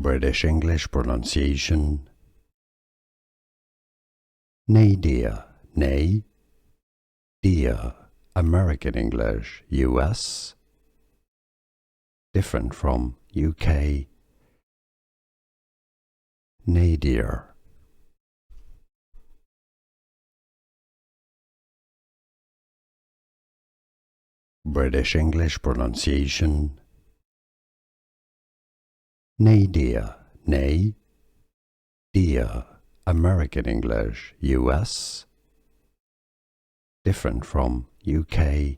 British English pronunciation. Nadir, nay, dear. American English, US. Different from UK. Nadir. British English pronunciation. Nadir, nay, dear. American English, US. Different from UK.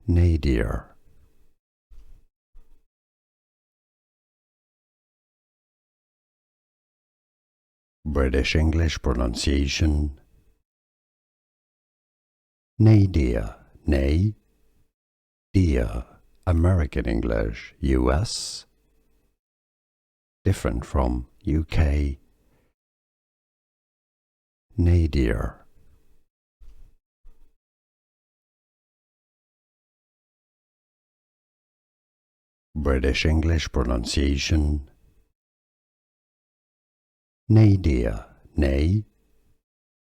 Nadir. British English pronunciation. Nadir, nay, dear. American English, US. Different from UK. Nadir. British English pronunciation. Nadir, nay,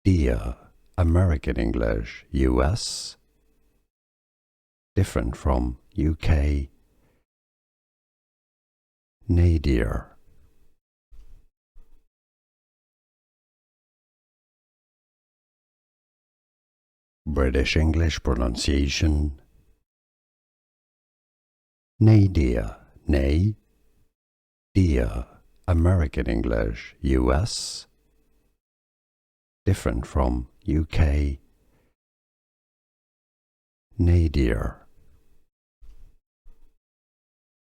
dear. American English, US. Different from UK. Nadir. British English pronunciation. Nadir, nay, dear. American English, US. Different from UK. Nadir.